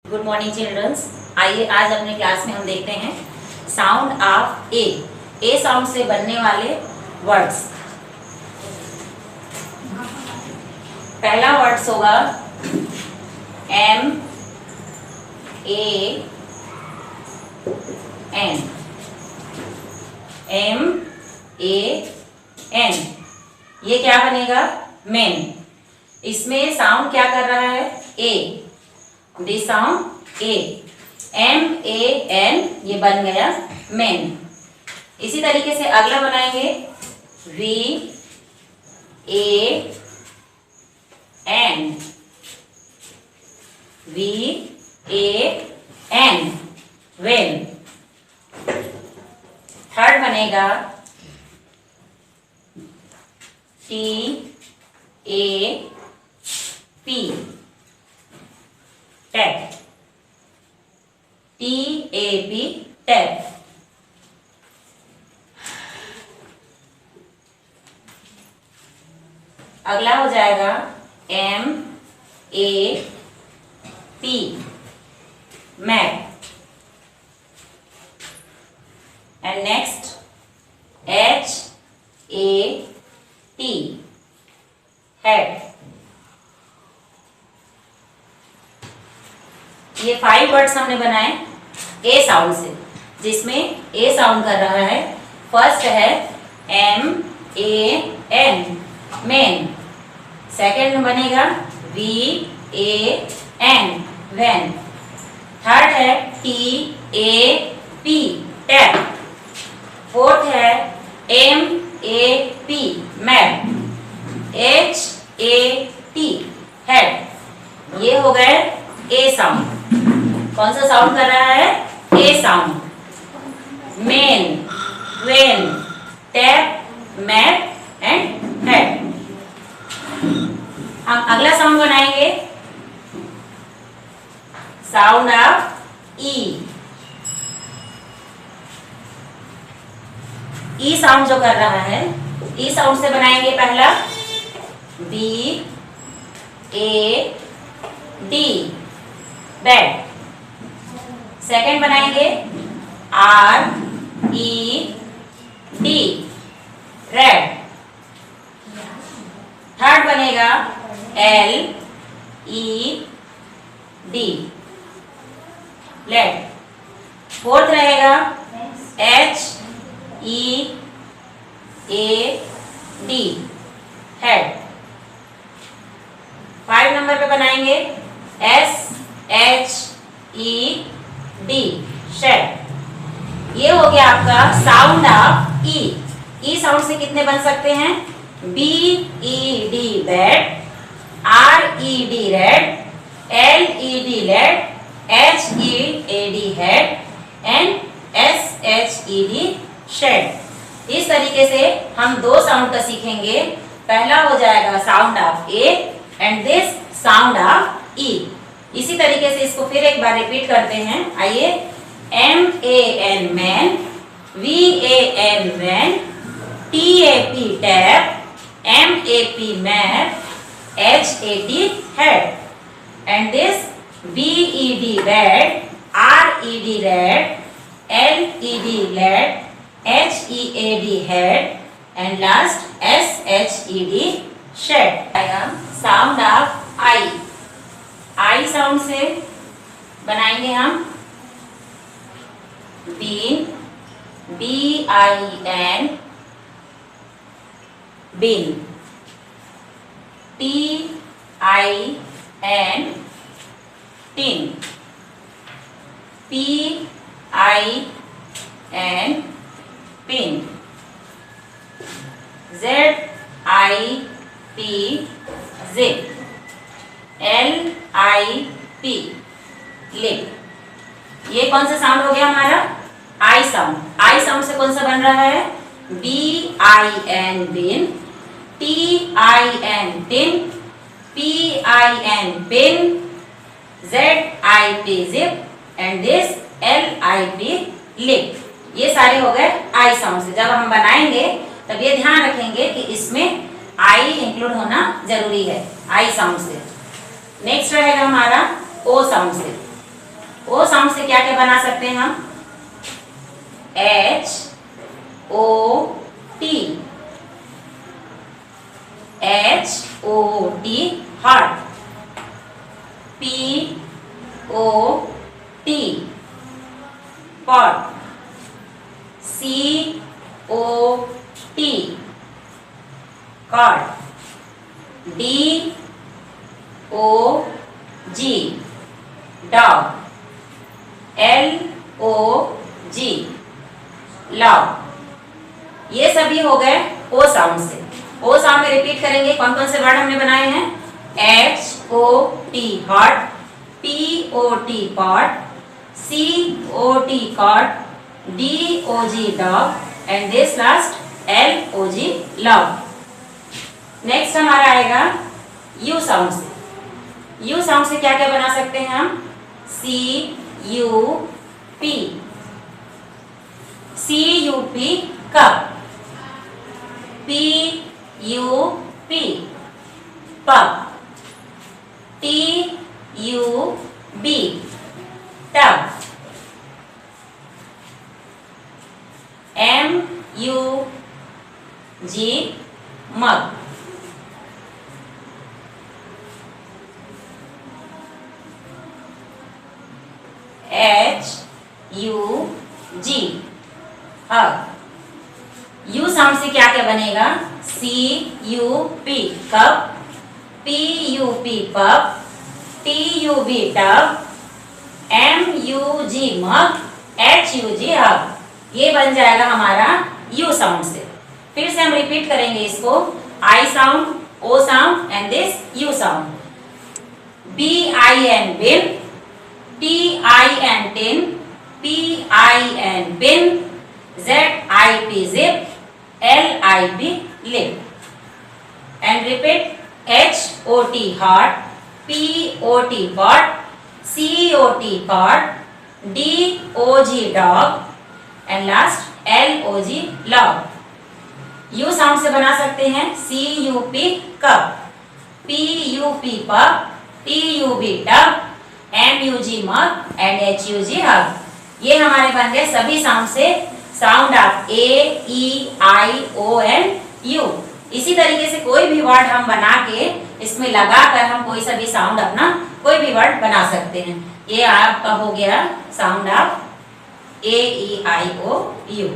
Good morning children's. आइए आज अपने क्लास में हम देखते हैं साउंड ऑफ ए साउंड से बनने वाले वर्ड्स। पहला वर्ड्स होगा M A N. M A N, ये क्या बनेगा? मेन। इसमें साउंड क्या कर रहा है? A. This sound A. M A N, ये बन गया मेन। इसी तरीके से अगला बनाएंगे V A N. V A N, van. Third बनेगा T A P, tap. T A P, tap. अगला हो जाएगा M A P, map. And next H A T, hat. ये 5 वर्ड्स हमने बनाए ए साउंड से, जिसमें ए साउंड कर रहा है। फर्स्ट है M A N, man. Second बनेगा V A N, van. Third है T A P, tap. Fourth है M A P, map. H A T, hat. ये हो गए ए साउंड। कौन सा साउंड कर रहा है? A sound. Man, van, tap, map and hat. हम अगला साउंड बनाएंगे sound of E. E sound जो कर रहा है, ई साउंड से बनाएंगे पहला B A D, bad. Second बनाएंगे R E D, red. Third बनेगा L E D, led. Fourth रहेगा H E A D, head. 5 number पे बनाएंगे S H E D, shed. ये हो गया आपका sound of E. E sound से कितने बन सकते हैं? B E D, bad. R E D, red. L E D, led. H E A D, head. And S H E D, shed. इस तरीके से हम 2 साउंड का सीखेंगे। पहला हो जाएगा sound of A and this sound of E. इसी तरीके से इसको फिर एक बार रिपीट करते हैं। आइए, M A N, man. V A N, van. T A P, tap. M A P, map. H A T, head. And this B E D, bad. R E D, red. L E D, led. H E A D, head. And last S H E D, shed. Sound of I. I sound से बनाएंगे हम bin, B I N, bin. T I N, tin. P I N, pin. Z I P, zip. L I P, lip. ये कौन सा sound हो गया हमारा? I sound. I sound से कौन सा बन रहा है? B I N, bin. T I N, tin. P I N, pin. Z I P, zip. And this L I P, lip. ये सारे हो गए आई साउंड से। जब हम बनाएंगे तब ये ध्यान रखेंगे कि इसमें आई इंक्लूड होना जरूरी है आई साउंड से। नेक्स्ट रहेगा हमारा ओ साउंड से। ओ साउंड से क्या क्या बना सकते हैं हम? H O T, H O T hot, P O T pot, C O T cot, D O G dog, L O G log. ये सभी हो गए ओ साउंड से। ओ साउंड में रिपीट करेंगे कौन कौन से वर्ड हमने बनाए हैं? H O T hot, P O T pot, C O T cot, D O G dog and this last L O G log. Next हमारा आएगा यू साउंड से। यू साउंड से क्या क्या बना सकते हैं हम? C U P, C U P cup, P U P pup, T U B tub, M U G mug, H U G hug. U sound से क्या क्या बनेगा? C U P cup, P U P pup, T U B tub, M U G mug, H U G hug. ये बन जाएगा हमारा you sound से। फिर से हम रिपीट करेंगे इसको। I sound, O sound and this U sound. B I N bin, T I N tin, P I N pin, Z I P zip, L I P lip. And repeat. H O T heart, P O T pot, C O T cot, D O G dog and last L O G log. U sound से बना सकते हैं C U P cup, P U P pup, T U B tub, M U G mug and H U G hug. ये हमारे बन गए सभी sound से sound of A E I O N U. इसी तरीके से कोई भी वर्ड हम बना के इसमें लगाकर हम कोई सा भी साउंड अपना कोई भी वर्ड बना सकते हैं। ये आपका हो गया sound of A E I O you.